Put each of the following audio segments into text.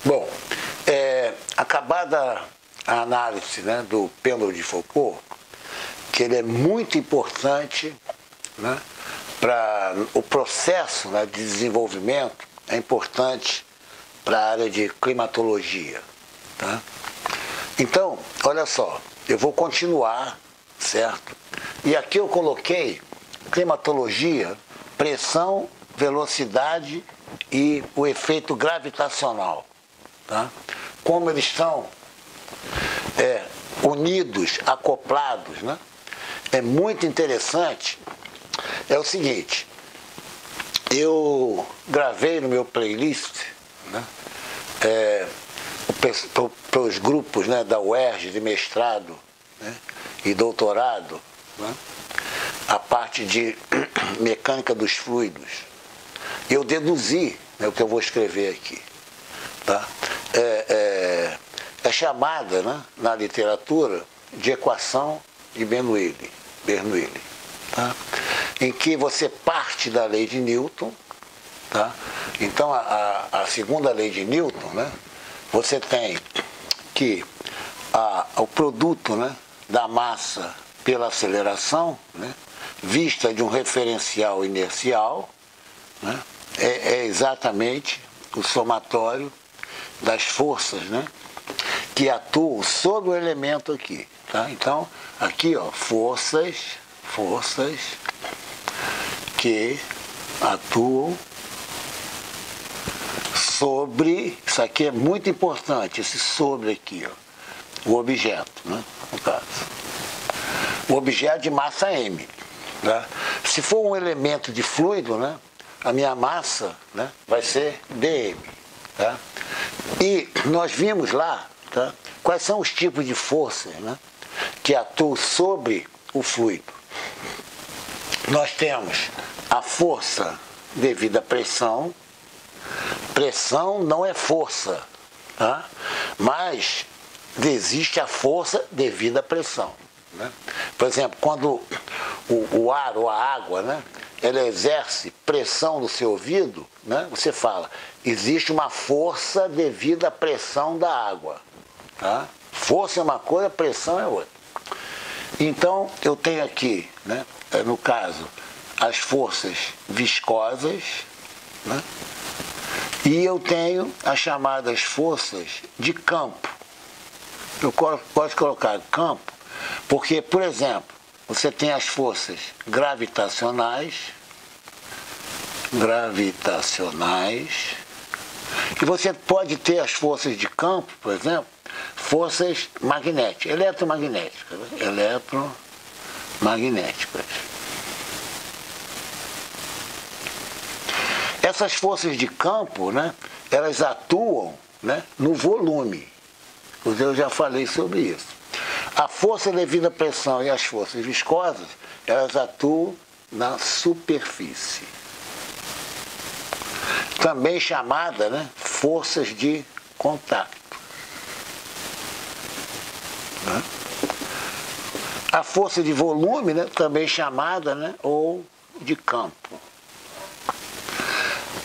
Bom, acabada a análise, né, do pêndulo de Foucault, que ele é muito importante, né, para o processo, né, de desenvolvimento, é importante para a área de climatologia. Tá? Então, olha só, eu vou continuar, certo? E aqui eu coloquei climatologia, pressão, velocidade e o efeito gravitacional. Tá? Como eles estão unidos, acoplados, né? É muito interessante. É o seguinte, eu gravei no meu playlist, né, para os grupos, né, da UERJ de mestrado, né, e doutorado, né, a parte de mecânica dos fluidos. Eu deduzi, né, o que eu vou escrever aqui. Tá? É chamada, né, na literatura de equação de Bernoulli, tá? Em que você parte da lei de Newton. Tá? Então, a segunda lei de Newton, né, você tem que o produto, né, da massa pela aceleração, né, vista de um referencial inercial, né, é exatamente o somatório das forças, né, que atuam sobre o elemento aqui. Tá? Então, aqui, ó, forças que atuam sobre, isso aqui é muito importante, esse sobre aqui, ó, o objeto, né, no caso. O objeto de massa M. Tá? Se for um elemento de fluido, né, a minha massa, né, vai ser dm. Tá? E nós vimos lá, tá, quais são os tipos de forças, né, que atuam sobre o fluido. Nós temos a força devido à pressão. Pressão não é força, tá? Mas existe a força devido à pressão. Né? Por exemplo, quando o ar ou a água, né, ela exerce pressão no seu ouvido, né, você fala, existe uma força devido à pressão da água. Tá? Força é uma coisa, pressão é outra. Então, eu tenho aqui, né, no caso, as forças viscosas, né, e eu tenho as chamadas forças de campo. Eu posso colocar campo, porque, por exemplo, você tem as forças gravitacionais, e você pode ter as forças de campo, por exemplo, forças magnéticas, eletromagnéticas. Essas forças de campo, né, elas atuam, né, no volume. Eu já falei sobre isso. A força devido à pressão e as forças viscosas, elas atuam na superfície. Também chamada, né, forças de contato. Né? A força de volume, né, também chamada, né, ou de campo.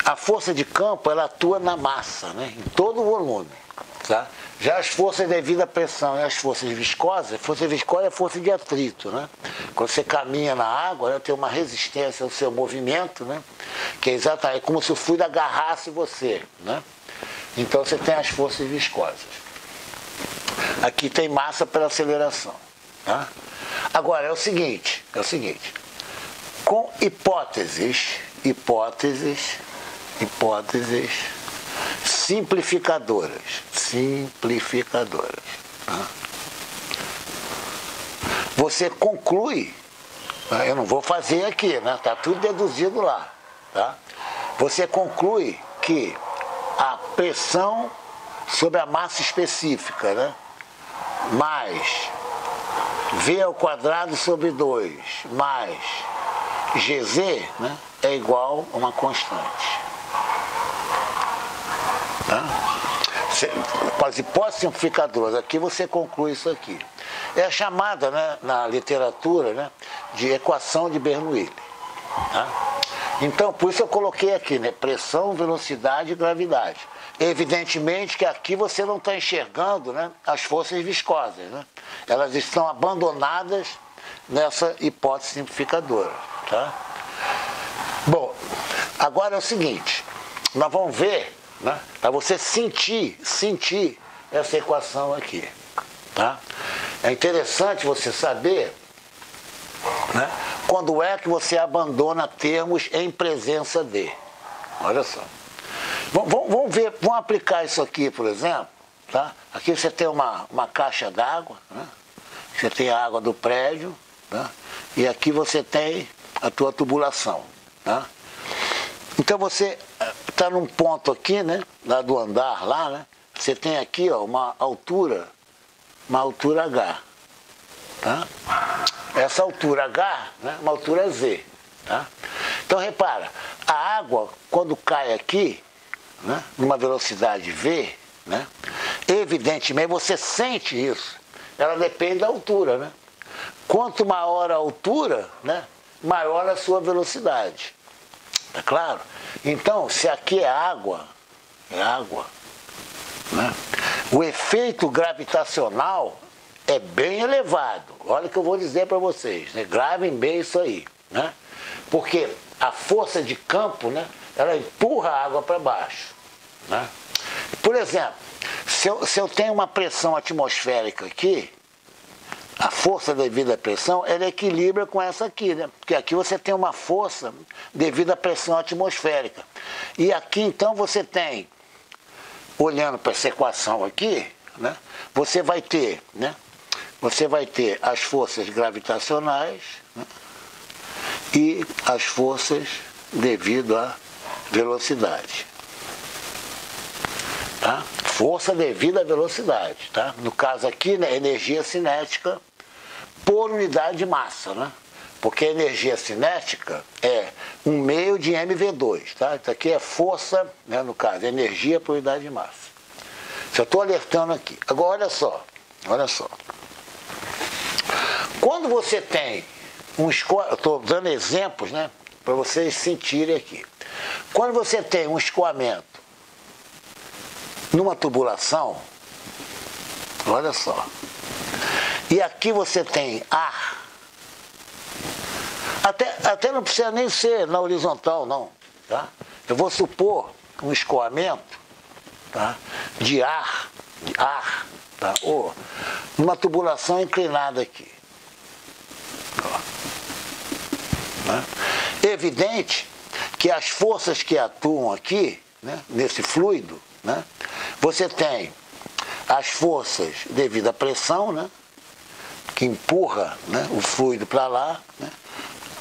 A força de campo, ela atua na massa, né, em todo o volume. Tá? Já as forças devido à pressão e as forças viscosas, força viscosa é força de atrito. Né? Quando você caminha na água, né, tem uma resistência ao seu movimento, né, que é exatamente como se o fluido agarrasse você. Né? Então você tem as forças viscosas. Aqui tem massa pela aceleração. Tá? Agora, é o seguinte, com hipóteses simplificadoras. Tá? Você conclui, eu não vou fazer aqui, né? Tá tudo deduzido lá. Tá? Você conclui que a pressão sobre a massa específica, né, mais V ao quadrado sobre 2 mais Gz, né, é igual a uma constante. Tá? Com as hipóteses simplificadoras, aqui você conclui isso aqui. É chamada, né, na literatura, né, de equação de Bernoulli. Tá? Então, por isso eu coloquei aqui, né, pressão, velocidade e gravidade. Evidentemente que aqui você não está enxergando, né, as forças viscosas, né? Elas estão abandonadas nessa hipótese simplificadora, tá? Bom, agora é o seguinte, nós vamos ver, né, para você sentir essa equação aqui, tá? É interessante você saber, né, quando é que você abandona termos em presença de. Olha só. Vamos ver, vamos aplicar isso aqui, por exemplo, tá? Aqui você tem uma caixa d'água, né? Você tem a água do prédio, tá? E aqui você tem a tua tubulação, tá? Então você está num ponto aqui, né? Lá do andar, lá, né? Você tem aqui, ó, uma altura H, tá? Essa altura H, né? Uma altura Z, tá? Então repara, a água quando cai aqui, né, numa velocidade V, né, evidentemente você sente isso, ela depende da altura, né? Quanto maior a altura, né, maior a sua velocidade, tá claro? Então, se aqui é água, né, o efeito gravitacional é bem elevado. Olha o que eu vou dizer para vocês, né? Gravem bem isso aí, né? Porque a força de campo, né, ela empurra a água para baixo, né? Por exemplo, se eu tenho uma pressão atmosférica aqui, a força devida à pressão, ela equilibra com essa aqui, né? Porque aqui você tem uma força devida à pressão atmosférica. E aqui então você tem, olhando para essa equação aqui, né, você vai ter, né, as forças gravitacionais, né, e as forças devido à velocidade, tá? Força devido à velocidade, tá? No caso aqui, né, energia cinética por unidade de massa, né? Porque a energia cinética é 1/2 de mv2, tá? Isso aqui é força, né, no caso, energia por unidade de massa. Isso eu estou alertando aqui. Agora, olha só. Quando você tem eu estou dando exemplos, né, para vocês sentirem aqui. Quando você tem um escoamento numa tubulação, olha só, e aqui você tem ar, até não precisa nem ser na horizontal, não, tá? Eu vou supor um escoamento, tá, de ar, tá, ou numa tubulação inclinada aqui. Né? Evidente que as forças que atuam aqui, né, nesse fluido, né, você tem as forças devido à pressão, né, que empurra, né, o fluido para lá, né,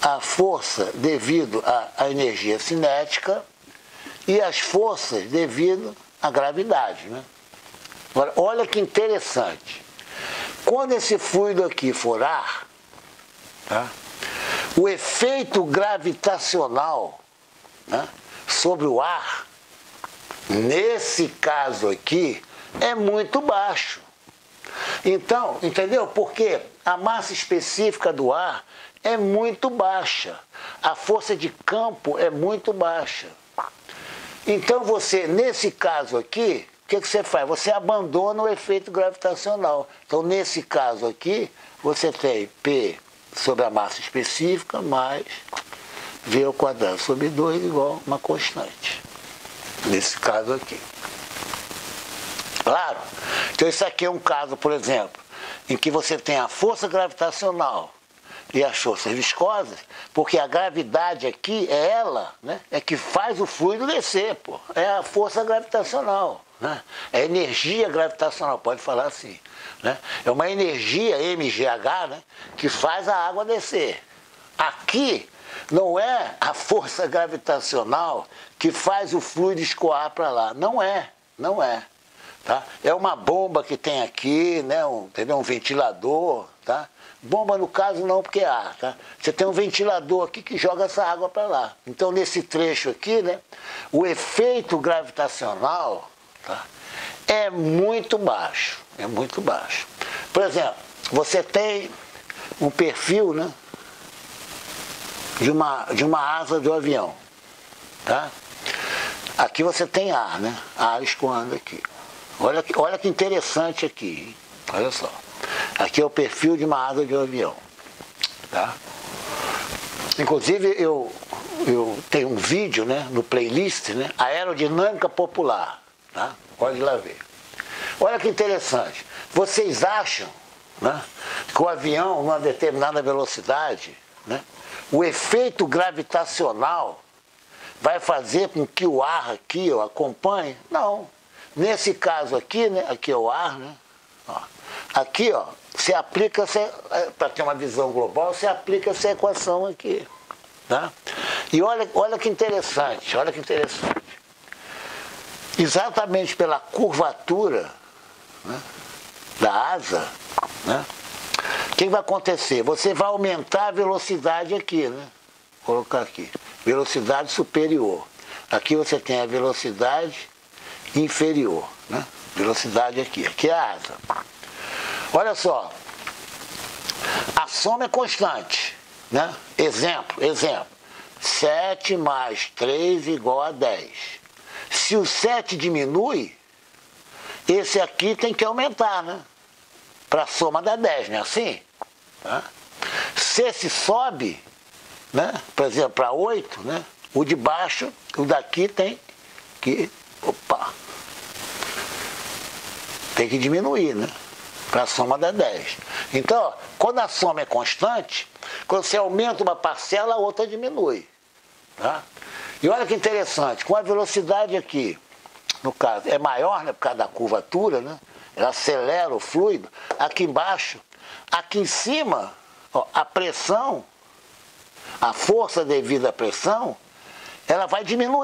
a força devido à energia cinética e as forças devido à gravidade, né? Agora, olha que interessante. Quando esse fluido aqui for ar, tá, o efeito gravitacional, né, sobre o ar, nesse caso aqui, é muito baixo. Então, entendeu? Porque a massa específica do ar é muito baixa. A força de campo é muito baixa. Então você, nesse caso aqui, o que você faz? Você abandona o efeito gravitacional. Então, nesse caso aqui, você tem P sobre a massa específica mais V ao quadrado sobre 2 igual a uma constante. Nesse caso aqui. Claro? Então isso aqui é um caso, por exemplo, em que você tem a força gravitacional e as forças viscosas, porque a gravidade aqui é ela, né, é que faz o fluido descer, pô. É a força gravitacional, né? É a energia gravitacional, pode falar assim, né? É uma energia mgh, né, que faz a água descer. Aqui não é a força gravitacional que faz o fluido escoar para lá, não é. Tá? É uma bomba que tem aqui, né, entendeu? Um ventilador, tá? Bomba no caso não, porque é ar, tá? Você tem um ventilador aqui que joga essa água para lá. Então nesse trecho aqui, né, o efeito gravitacional, tá, é muito baixo, Por exemplo, você tem um perfil, né, de uma asa de um avião, tá? aqui você tem ar, né? Ar escoando aqui. Olha que interessante aqui, hein? Olha só. Aqui é o perfil de uma asa de um avião, tá? Inclusive eu tenho um vídeo, né, no playlist, né, Aerodinâmica Popular, tá? Pode ir lá ver. Olha que interessante. Vocês acham, né, que o avião, numa determinada velocidade, né, o efeito gravitacional vai fazer com que o ar aqui, ó, acompanhe? Não. Nesse caso aqui, né, aqui é o ar, né? Ó, aqui, ó, você aplica, para ter uma visão global, você aplica essa equação aqui, tá? E olha que interessante, olha que interessante. Exatamente pela curvatura, né, da asa, né, o que vai acontecer? Você vai aumentar a velocidade aqui, né? Vou colocar aqui, velocidade superior. Aqui você tem a velocidade inferior, né? Velocidade aqui é a asa. Olha só, a soma é constante, né? Exemplo, 7 mais 3 igual a 10. Se o 7 diminui, esse aqui tem que aumentar, né? Para a soma da 10, não é assim? Tá? Se esse sobe, né? Por exemplo, para 8, né? O de baixo, o daqui tem que, tem que diminuir, né? Para a soma da 10. Então, ó, quando a soma é constante, quando você aumenta uma parcela, a outra diminui. Tá? E olha que interessante, com a velocidade aqui, no caso, é maior, né, por causa da curvatura, né? Ela acelera o fluido. Aqui embaixo, aqui em cima, ó, a pressão, a força devida à pressão, ela vai diminuir.